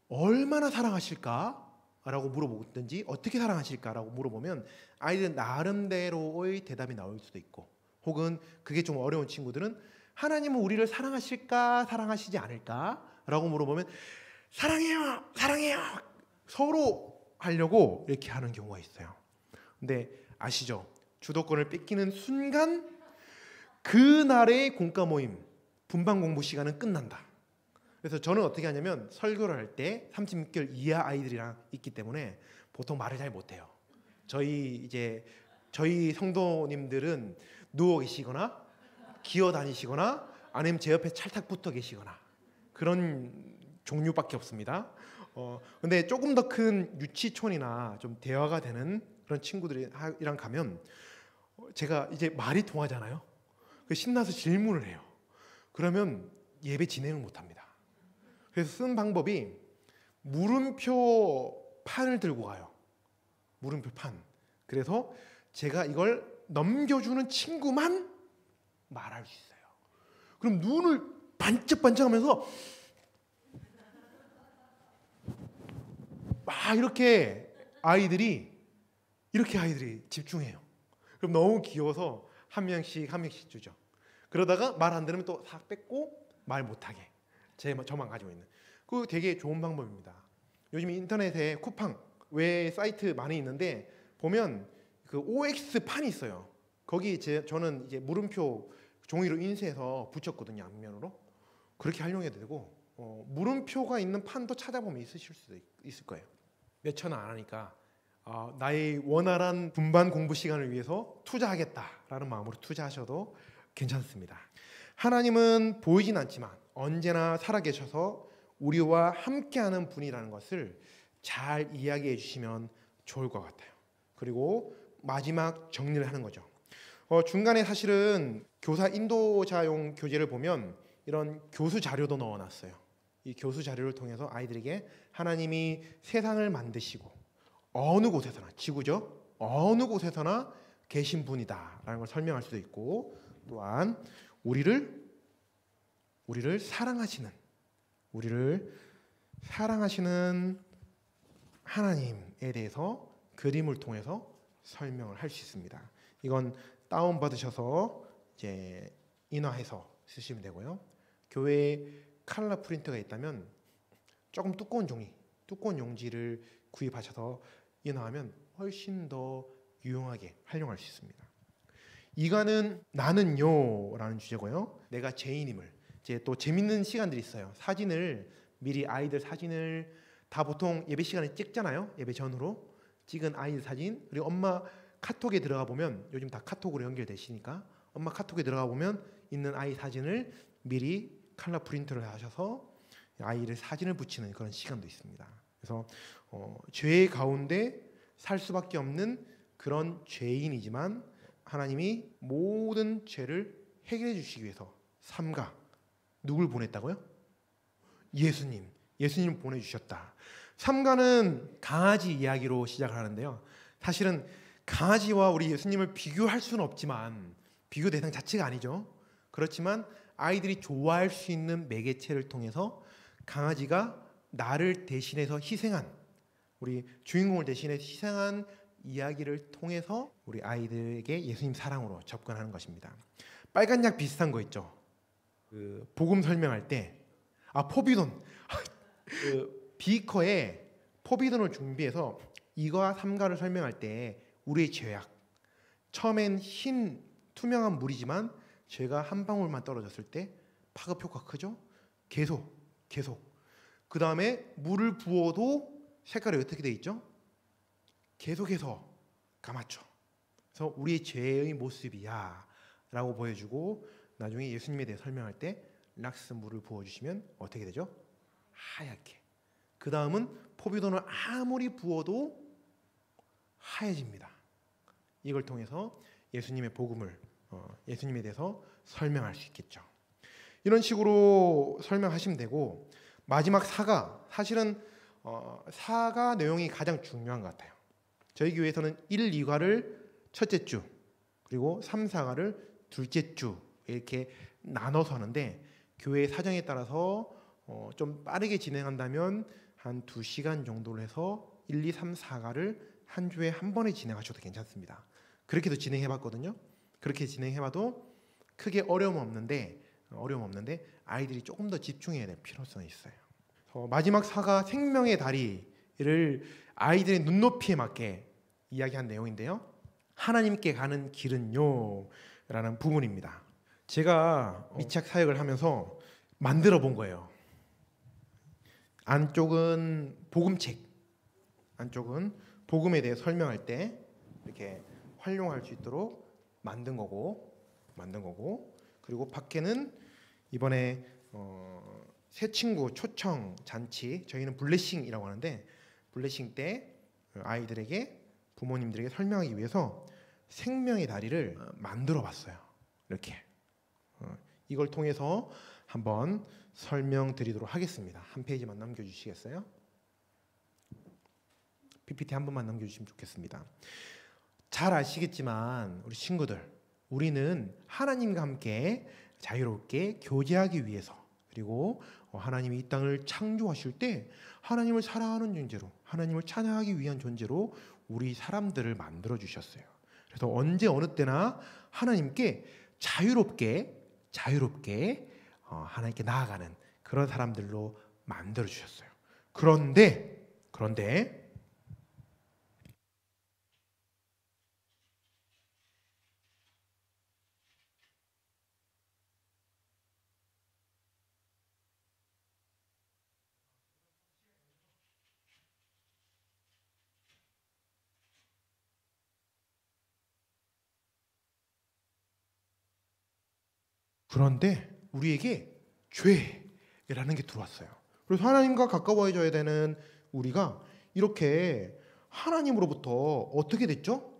얼마나 사랑하실까? 라고 물어보든지 어떻게 사랑하실까라고 물어보면 아이들은 나름대로의 대답이 나올 수도 있고 혹은 그게 좀 어려운 친구들은 하나님은 우리를 사랑하실까 사랑하시지 않을까? 라고 물어보면 사랑해요 사랑해요 서로 하려고 이렇게 하는 경우가 있어요. 근데 아시죠? 주도권을 뺏기는 순간 그날의 공과 모임 분반 공부 시간은 끝난다. 그래서 저는 어떻게 하냐면 설교를 할 때 36개월 이하 아이들이랑 있기 때문에 보통 말을 잘 못해요. 저희 성도님들은 누워 계시거나 기어 다니시거나 아니면 제 옆에 찰탁 붙어 계시거나 그런 종류밖에 없습니다. 근데 조금 더 큰 유치촌이나 좀 대화가 되는 그런 친구들이랑 가면 제가 이제 말이 통하잖아요. 신나서 질문을 해요. 그러면 예배 진행을 못합니다. 그래서 쓴 방법이 물음표 판을 들고 가요. 물음표 판. 그래서 제가 이걸 넘겨주는 친구만 말할 수 있어요. 그럼 눈을 반짝반짝하면서 막 이렇게 아이들이 집중해요. 그럼 너무 귀여워서 한 명씩 주죠. 그러다가 말 안 들으면 또 싹 뺏고 말 못하게 저만 가지고 있는. 그거 되게 좋은 방법입니다. 요즘 인터넷에 쿠팡 외 사이트 많이 있는데 보면 그 OX 판이 있어요. 거기 저는 이제 물음표 종이로 인쇄해서 붙였거든요. 앞면으로. 그렇게 활용해도 되고 물음표가 있는 판도 찾아보면 있으실 수도 있을 거예요. 몇 천 원 안 하니까 나의 원활한 분반 공부 시간을 위해서 투자하겠다라는 마음으로 투자하셔도 괜찮습니다. 하나님은 보이진 않지만 언제나 살아계셔서 우리와 함께하는 분이라는 것을 잘 이야기해 주시면 좋을 것 같아요. 그리고 마지막 정리를 하는 거죠. 중간에 사실은 교사 인도자용 교재를 보면 이런 교수 자료도 넣어놨어요. 이 교수 자료를 통해서 아이들에게 하나님이 세상을 만드시고 어느 곳에서나 지구죠. 어느 곳에서나 계신 분이다라는 걸 설명할 수도 있고 또한 우리를 사랑하시는 하나님에 대해서 그림을 통해서 설명을 할 수 있습니다. 이건 다운 받으셔서 이제 인화해서 쓰시면 되고요. 교회에 컬러 프린터가 있다면 조금 두꺼운 용지를 구입하셔서 인화하면 훨씬 더 유용하게 활용할 수 있습니다. 이가는 나는요라는 주제고요. 내가 죄인임을 이제 또 재밌는 시간들이 있어요. 미리 아이들 사진을 다 보통 예배 시간에 찍잖아요. 예배 전후로 찍은 아이들 사진 그리고 엄마 카톡에 들어가 보면 요즘 다 카톡으로 연결되시니까 엄마 카톡에 들어가 보면 있는 아이 사진을 미리 컬러 프린트를 하셔서 아이를 사진을 붙이는 그런 시간도 있습니다. 그래서 죄 가운데 살 수밖에 없는 그런 죄인이지만 하나님이 모든 죄를 해결해 주시기 위해서 삼가 누굴 보냈다고요? 예수님 보내주셨다. 삼가는 강아지 이야기로 시작을 하는데요. 사실은 강아지와 우리 예수님을 비교할 수는 없지만 비교 대상 자체가 아니죠. 그렇지만 아이들이 좋아할 수 있는 매개체를 통해서 강아지가 나를 대신해서 희생한, 우리 주인공을 대신해 희생한 이야기를 통해서 우리 아이들에게 예수님 사랑으로 접근하는 것입니다. 빨간 약 비슷한 거 있죠. 그 복음 설명할 때 포비돈 그 비커에 포비돈을 준비해서 이거와 삼가를 설명할 때 우리의 죄악, 처음엔 흰 투명한 물이지만 죄가 한 방울만 떨어졌을 때 파급 효과 크죠. 계속 그 다음에 물을 부어도 색깔이 어떻게 돼 있죠? 계속해서 감았죠. 그래서 우리의 죄의 모습이야 라고 보여주고, 나중에 예수님에 대해 설명할 때 락스 물을 부어주시면 어떻게 되죠? 하얗게. 그 다음은 포비돈을 아무리 부어도 하얘집니다. 이걸 통해서 예수님의 복음을, 예수님에 대해서 설명할 수 있겠죠. 이런 식으로 설명하시면 되고, 마지막 사가, 사실은 사가 내용이 가장 중요한 것 같아요. 저희 교회에서는 1, 2가를 첫째 주, 그리고 3, 4가를 둘째 주 이렇게 나눠서 하는데, 교회 사정에 따라서 좀 빠르게 진행한다면 한 2시간 정도를 해서 1, 2, 3, 4가를 한 주에 한 번에 진행하셔도 괜찮습니다. 그렇게도 진행해봤거든요. 그렇게 진행해봐도 크게 어려움 없는데 아이들이 조금 더 집중해야 될 필요성이 있어요. 마지막 사가 생명의 다리를 아이들의 눈높이에 맞게 이야기한 내용인데요. 하나님께 가는 길은요 라는 부분입니다. 제가 미착 사역을 하면서 만들어 본 거예요. 안쪽은 복음책, 안쪽은 복음에 대해 설명할 때 이렇게 활용할 수 있도록 만든 거고, 그리고 밖에는 이번에 새 친구 초청 잔치, 저희는 블레싱이라고 하는데, 블레싱 때 아이들에게, 부모님들에게 설명하기 위해서 생명의 다리를 만들어 봤어요. 이렇게 이걸 통해서 한번 설명드리도록 하겠습니다. 한 페이지만 남겨주시겠어요? PPT 한 번만 남겨주시면 좋겠습니다. 잘 아시겠지만 우리 친구들, 우리는 하나님과 함께 자유롭게 교제하기 위해서, 그리고 하나님이 이 땅을 창조하실 때 하나님을 사랑하는 존재로, 하나님을 찬양하기 위한 존재로 우리 사람들을 만들어 주셨어요. 그래서 언제 어느 때나 하나님께 자유롭게 하나님께 나아가는 그런 사람들로 만들어 주셨어요. 그런데 우리에게 죄라는 게 들어왔어요. 그래서 하나님과 가까워져야 되는 우리가 이렇게 하나님으로부터 어떻게 됐죠?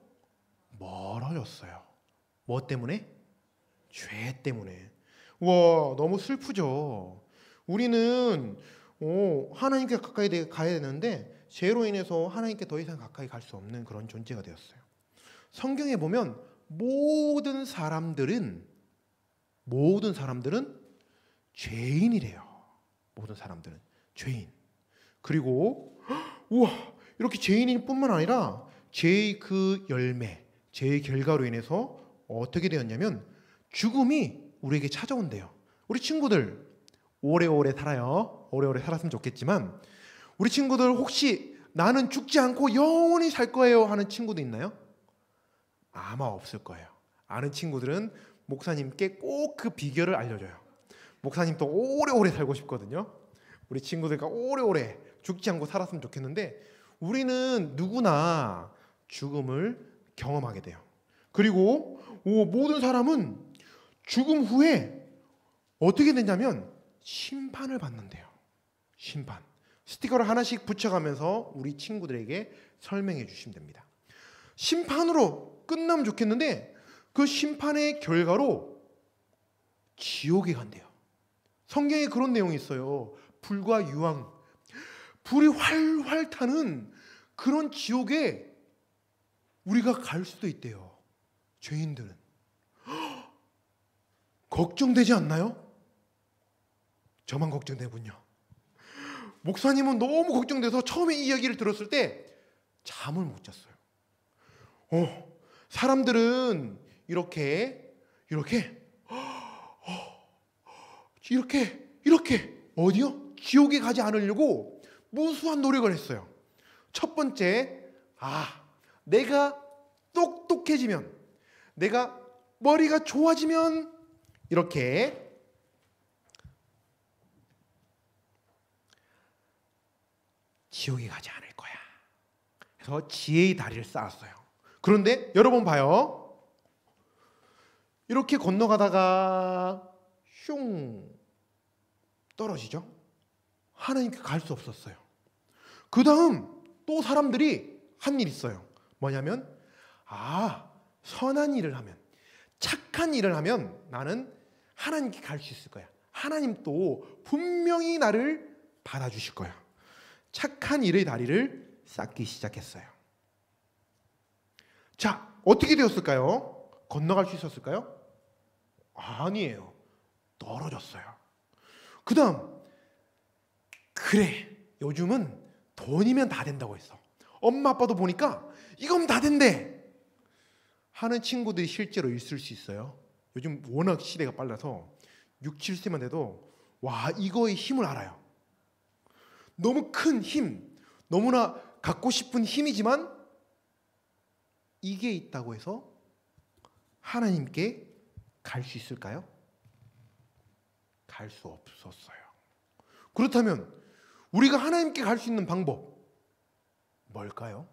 멀어졌어요. 뭐 때문에? 죄 때문에. 와, 너무 슬프죠. 우리는 하나님께 가까이 가야 되는데 죄로 인해서 하나님께 더 이상 가까이 갈 수 없는 그런 존재가 되었어요. 성경에 보면 모든 사람들은 죄인이래요. 모든 사람들은 죄인. 그리고 우와, 이렇게 죄인일 뿐만 아니라 죄의 그 열매, 죄의 결과로 인해서 어떻게 되었냐면 죽음이 우리에게 찾아온대요. 우리 친구들 오래오래 살아요. 오래오래 살았으면 좋겠지만, 우리 친구들 혹시 나는 죽지 않고 영원히 살 거예요 하는 친구도 있나요? 아마 없을 거예요. 아는 친구들은 목사님께 꼭 그 비결을 알려줘요. 목사님도 오래오래 살고 싶거든요. 우리 친구들과 오래오래 죽지 않고 살았으면 좋겠는데, 우리는 누구나 죽음을 경험하게 돼요. 그리고 모든 사람은 죽음 후에 어떻게 되냐면 심판을 받는데요. 심판. 스티커를 하나씩 붙여가면서 우리 친구들에게 설명해 주시면 됩니다. 심판으로 끝나면 좋겠는데 그 심판의 결과로 지옥에 간대요. 성경에 그런 내용이 있어요. 불과 유황. 불이 활활 타는 그런 지옥에 우리가 갈 수도 있대요. 죄인들은. 걱정되지 않나요? 저만 걱정되군요. 목사님은 너무 걱정돼서 처음에 이 이야기를 들었을 때 잠을 못 잤어요. 사람들은 이렇게 어디요? 지옥에 가지 않으려고 무수한 노력을 했어요. 첫 번째, 내가 똑똑해지면, 내가 머리가 좋아지면 이렇게 지옥에 가지 않을 거야. 그래서 지혜의 다리를 쌓았어요. 그런데 여러분 봐요. 이렇게 건너가다가 슝 떨어지죠. 하나님께 갈 수 없었어요. 그 다음 또 사람들이 한 일 있어요. 뭐냐면 선한 일을 하면, 착한 일을 하면 나는 하나님께 갈 수 있을 거야. 하나님 또 분명히 나를 받아주실 거야. 착한 일의 다리를 쌓기 시작했어요. 자, 어떻게 되었을까요? 건너갈 수 있었을까요? 아니에요. 떨어졌어요. 그 다음, 그래, 요즘은 돈이면 다 된다고 했어. 엄마 아빠도 보니까 이건 다 된대 하는 친구들이 실제로 있을 수 있어요. 요즘 워낙 시대가 빨라서 6, 7세만 돼도 이거의 힘을 알아요. 너무 큰 힘, 너무나 갖고 싶은 힘이지만 이게 있다고 해서 하나님께 갈 수 있을까요? 갈 수 없었어요. 그렇다면 우리가 하나님께 갈 수 있는 방법 뭘까요?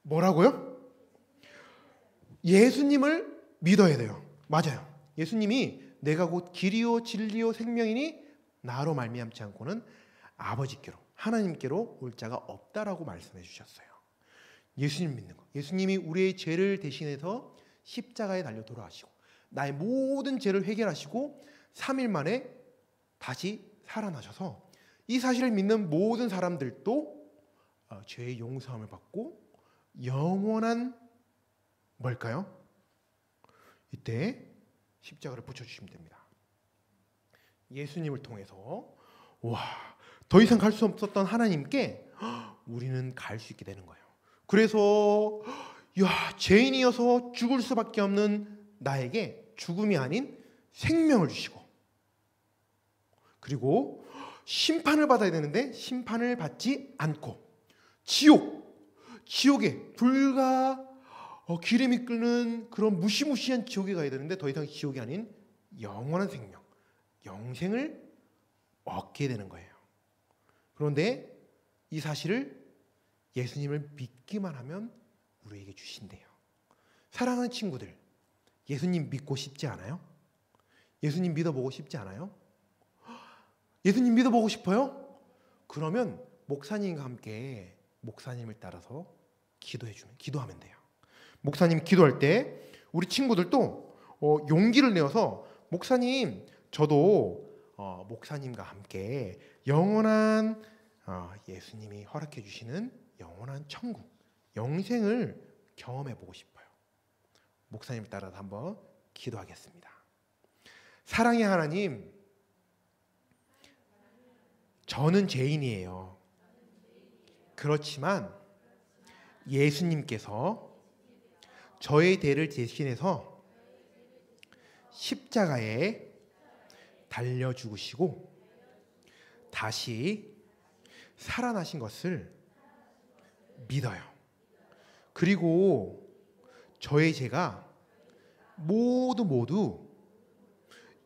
뭐라고요? 예수님을 믿어야 돼요. 맞아요. 예수님이 내가 곧 길이요 진리요 생명이니 나로 말미암지 않고는 아버지께로, 하나님께로 올 자가 없다라고 말씀해 주셨어요. 예수님 믿는 거. 예수님이 우리의 죄를 대신해서 십자가에 달려 돌아가시고 나의 모든 죄를 해결하시고 3일 만에 다시 살아나셔서 이 사실을 믿는 모든 사람들도 죄의 용서함을 받고 영원한 뭘까요? 이때 십자가를 붙여주시면 됩니다. 예수님을 통해서 더 이상 갈 수 없었던 하나님께 우리는 갈 수 있게 되는 거예요. 그래서 죄인이어서 죽을 수밖에 없는 나에게 죽음이 아닌 생명을 주시고, 그리고 심판을 받아야 되는데 심판을 받지 않고 지옥에 불과 기름이 끓는 그런 무시무시한 지옥에 가야 되는데 더 이상 지옥이 아닌 영원한 생명, 영생을 얻게 되는 거예요. 그런데 이 사실을 예수님을 믿기만 하면 우리에게 주신대요. 사랑하는 친구들, 예수님 믿고 싶지 않아요? 예수님 믿어보고 싶지 않아요? 예수님 믿어보고 싶어요? 그러면 목사님과 함께 목사님을 따라서 기도하면 돼요. 목사님 기도할 때 우리 친구들도 용기를 내어서 목사님, 저도 목사님과 함께 영원한 예수님이 허락해 주시는 영원한 천국, 영생을 경험해 보고 싶어요. 목사님을 따라서 한번 기도하겠습니다. 사랑의 하나님, 저는 죄인이에요. 그렇지만 예수님께서 저의 죄를 대신해서 십자가에 달려 죽으시고 다시 살아나신 것을 믿어요. 그리고 저의 죄가 모두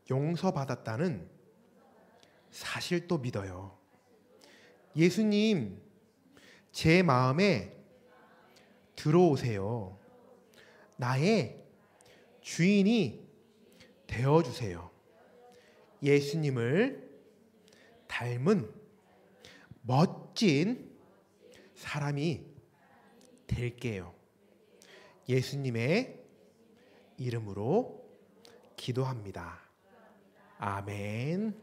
용서받았다는 사실도 믿어요. 예수님, 제 마음에 들어오세요. 나의 주인이 되어주세요. 예수님을 닮은 멋진 사람이 될게요. 예수님의 이름으로 기도합니다. 아멘.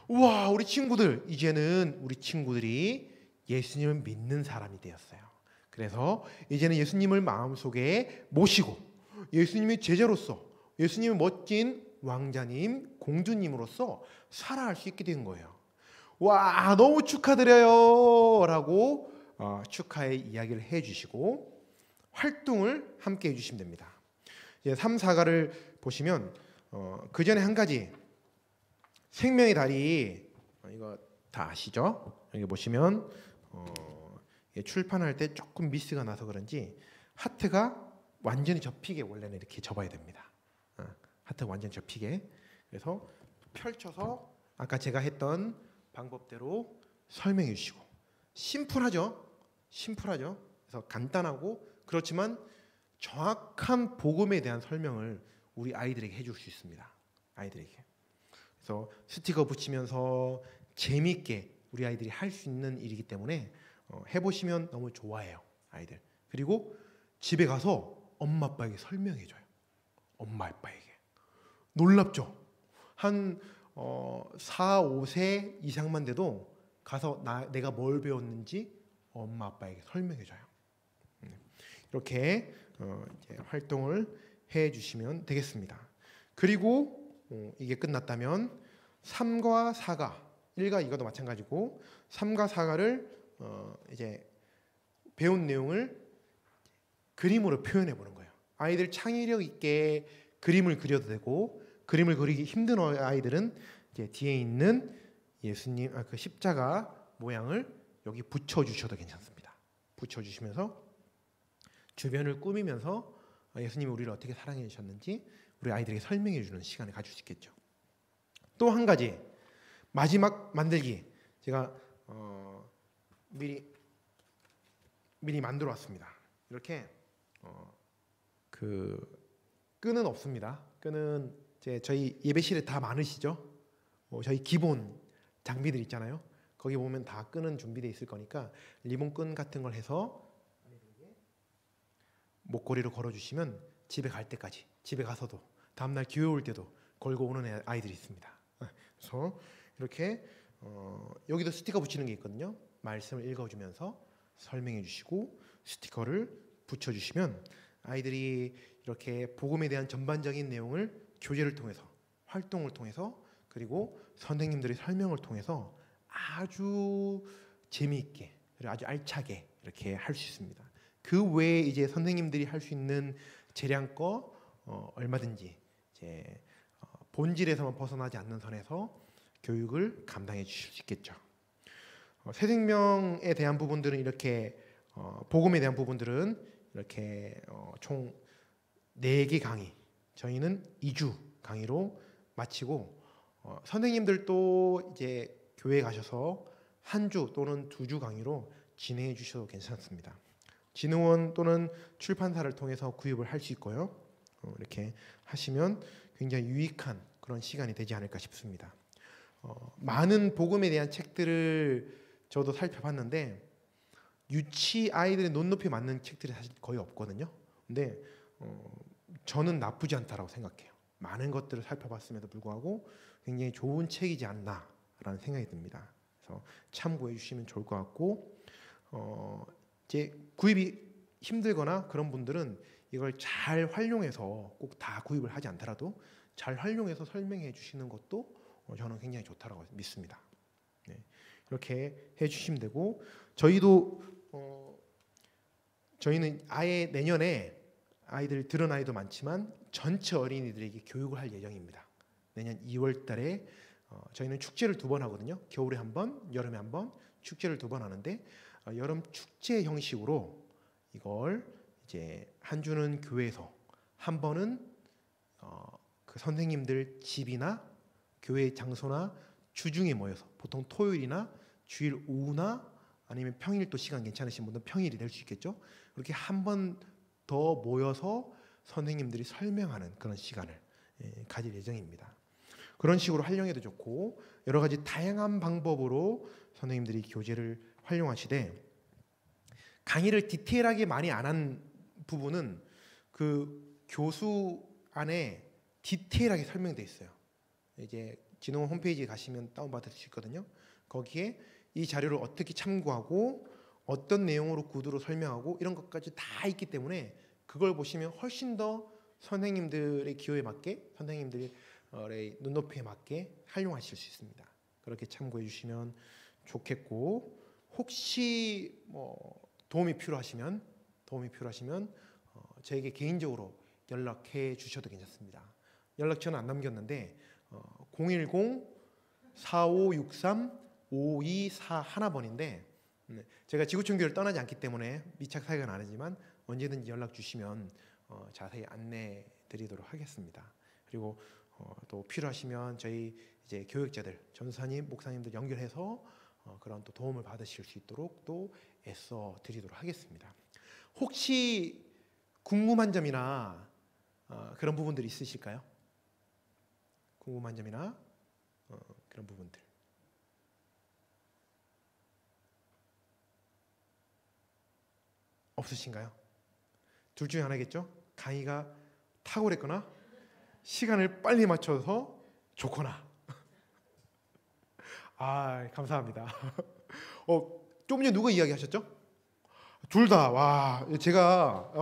우와, 우리 친구들 이제는 우리 친구들이 예수님을 믿는 사람이 되었어요. 그래서 이제는 예수님을 마음속에 모시고 예수님의 제자로서 예수님의 멋진 왕자님, 공주님으로서 살아갈 수 있게 된 거예요. 와, 너무 축하드려요 라고 축하의 이야기를 해주시고 활동을 함께 해주시면 됩니다. 이제 3, 4가를 보시면 그 전에 한 가지 생명의 다리 이거 다 아시죠? 여기 보시면 출판할 때 조금 미스가 나서 그런지 하트가 완전히 접히게 원래는 이렇게 접어야 됩니다. 하트가 완전히 접히게. 그래서 펼쳐서 아까 제가 했던 방법대로 설명해 주시고 심플하죠? 심플하죠? 그래서 간단하고 그렇지만 정확한 복음에 대한 설명을 우리 아이들에게 해줄 수 있습니다. 아이들에게. 그래서 스티커 붙이면서 재미있게 우리 아이들이 할 수 있는 일이기 때문에 해보시면 너무 좋아해요, 아이들. 그리고 집에 가서 엄마 아빠에게 설명해줘요. 엄마 아빠에게. 놀랍죠? 한 4, 5세 이상만 돼도 가서 내가 뭘 배웠는지 엄마 아빠에게 설명해줘요. 이렇게 이제 활동을 해주시면 되겠습니다. 그리고 이게 끝났다면 3과 4가 1과 2가도 마찬가지고 3과 4가를 이제 배운 내용을 그림으로 표현해 보는 거예요. 아이들 창의력 있게 그림을 그려도 되고 그림을 그리기 힘든 아이들은 이제 뒤에 있는 예수님 그 십자가 모양을 여기 붙여 주셔도 괜찮습니다. 붙여 주시면서 주변을 꾸미면서 예수님이 우리를 어떻게 사랑해 주셨는지 우리 아이들에게 설명해 주는 시간을 가질 수 있겠죠. 또 한 가지 마지막 만들기 제가 미리 만들어 왔습니다. 이렇게 그 끈은 없습니다. 끈은 저희 예배실에 다 많으시죠? 저희 기본 장비들 있잖아요. 거기 보면 다 끈은 준비되어 있을 거니까 리본 끈 같은 걸 해서 목걸이로 걸어주시면 집에 갈 때까지 집에 가서도 다음날 교회 올 때도 걸고 오는 아이들이 있습니다. 그래서 이렇게 여기도 스티커 붙이는 게 있거든요. 말씀을 읽어주면서 설명해 주시고 스티커를 붙여주시면 아이들이 이렇게 복음에 대한 전반적인 내용을 교재를 통해서 활동을 통해서 그리고 선생님들의 설명을 통해서 아주 재미있게 그리고 아주 알차게 이렇게 할 수 있습니다. 그 외에 이제 선생님들이 할 수 있는 재량껏 얼마든지 이제 본질에서만 벗어나지 않는 선에서 교육을 감당해 주실 수 있겠죠. 새생명에 대한 부분들은 이렇게 복음에 대한 부분들은 이렇게 총 4개 강의 저희는 2주 강의로 마치고 선생님들도 이제 교회 가셔서 1주 또는 2주 강의로 진행해 주셔도 괜찮습니다. 진흥원 또는 출판사를 통해서 구입을 할 수 있고요. 이렇게 하시면 굉장히 유익한 그런 시간이 되지 않을까 싶습니다. 많은 복음에 대한 책들을 저도 살펴봤는데 유치 아이들의 눈높이에 맞는 책들이 사실 거의 없거든요. 근데 저는 나쁘지 않다라고 생각해요. 많은 것들을 살펴봤음에도 불구하고 굉장히 좋은 책이지 않나라는 생각이 듭니다. 그래서 참고해 주시면 좋을 것 같고 이제 구입이 힘들거나 그런 분들은 이걸 잘 활용해서 꼭 다 구입을 하지 않더라도 잘 활용해서 설명해 주시는 것도 저는 굉장히 좋다라고 믿습니다. 네. 이렇게 해주시면 되고 저희는 아예 내년에 아이들 들은 아이도 많지만 전체 어린이들에게 교육을 할 예정입니다. 내년 2월달에 저희는 축제를 2번 하거든요. 겨울에 한 번, 여름에 한 번 축제를 2번 하는데 여름 축제 형식으로 이걸 이제 한 주는 교회에서 한 번은 그 선생님들 집이나 교회 장소나 주중에 모여서 보통 토요일이나 주일 오후나 아니면 평일 또 시간 괜찮으신 분들은 평일이 될 수 있겠죠. 그렇게 한 번 더 모여서 선생님들이 설명하는 그런 시간을 가질 예정입니다. 그런 식으로 활용해도 좋고 여러 가지 다양한 방법으로 선생님들이 교재를 활용하시되 강의를 디테일하게 많이 안 한 부분은 그 교수 안에 디테일하게 설명되어 있어요. 이제 진흥원 홈페이지에 가시면 다운받을 수 있거든요. 거기에 이 자료를 어떻게 참고하고 어떤 내용으로 구두로 설명하고 이런 것까지 다 있기 때문에 그걸 보시면 훨씬 더 선생님들의 기호에 맞게, 선생님들의 눈높이에 맞게 활용하실 수 있습니다. 그렇게 참고해 주시면 좋겠고, 혹시 뭐 도움이 필요하시면 저에게 개인적으로 연락해 주셔도 괜찮습니다. 연락처는 안 남겼는데 010-4563-5241번인데 제가 지구촌교회를 떠나지 않기 때문에 미착 사역은 안 하지만 언제든지 연락 주시면 자세히 안내 드리도록 하겠습니다. 그리고 또 필요하시면 저희 이제 교육자들, 전사님, 목사님들 연결해서 그런 또 도움을 받으실 수 있도록 또 애써 드리도록 하겠습니다. 혹시 궁금한 점이나 그런 부분들이 있으실까요? 궁금한 점이나 그런 부분들. 없으신가요? 둘 중에 하나겠죠? 강의가 탁월했거나 시간을 빨리 맞춰서 좋거나. 감사합니다. 좀 전에 누가 이야기하셨죠? 둘 다. 와, 제가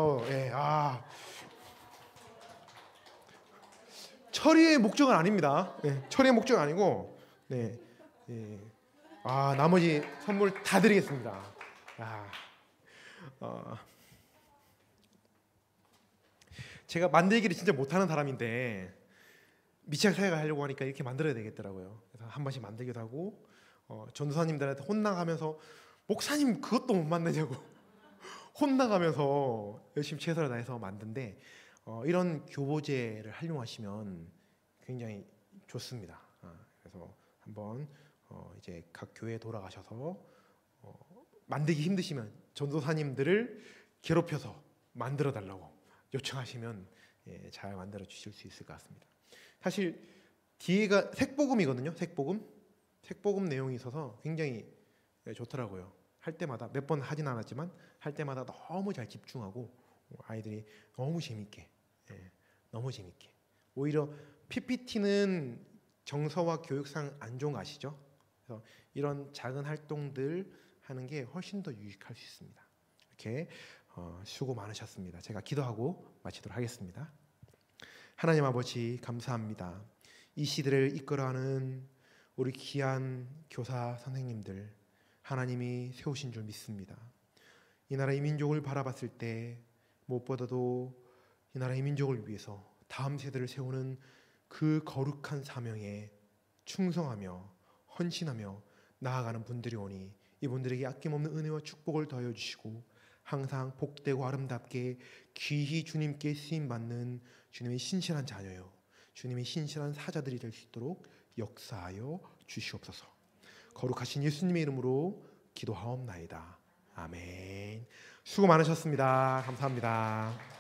처리의 목적은 아닙니다. 처리의 목적은 아니고, 나머지 선물 다 드리겠습니다. 제가 만들기를 진짜 못하는 사람인데 미착 사역을 하려고 하니까 이렇게 만들어야 되겠더라고요. 그래서 한 번씩 만들기도 하고, 전도사님들한테 혼나가면서 목사님 그것도 못 만드냐고 혼나가면서 열심히 최선을 다해서 만든데, 이런 교보제를 활용하시면 굉장히 좋습니다. 그래서 한번 이제 각 교회에 돌아가셔서 만들기 힘드시면 전도사님들을 괴롭혀서 만들어 달라고 요청하시면 잘 만들어 주실 수 있을 것 같습니다. 사실 뒤에가 색복음이거든요. 색복음 내용이 있어서 굉장히 좋더라고요. 할 때마다 몇 번 하진 않았지만 할 때마다 너무 잘 집중하고 아이들이 너무 재밌게 오히려 PPT는 정서와 교육상 안 좋은 거 아시죠? 그래서 이런 작은 활동들 하는 게 훨씬 더 유익할 수 있습니다. 이렇게 수고 많으셨습니다. 제가 기도하고 마치도록 하겠습니다. 하나님 아버지 감사합니다. 이 시대를 이끌어가는 우리 귀한 교사 선생님들 하나님이 세우신 줄 믿습니다. 이 나라의 민족을 바라봤을 때 무엇보다도 이 나라의 민족을 위해서 다음 세대를 세우는 그 거룩한 사명에 충성하며 헌신하며 나아가는 분들이 오니 이분들에게 아낌없는 은혜와 축복을 더하여 주시고 항상 복되고 아름답게 귀히 주님께 쓰임받는 주님의 신실한 자녀요 주님의 신실한 사자들이 될 수 있도록 역사하여 주시옵소서. 거룩하신 예수님의 이름으로 기도하옵나이다. 아멘. 수고 많으셨습니다. 감사합니다.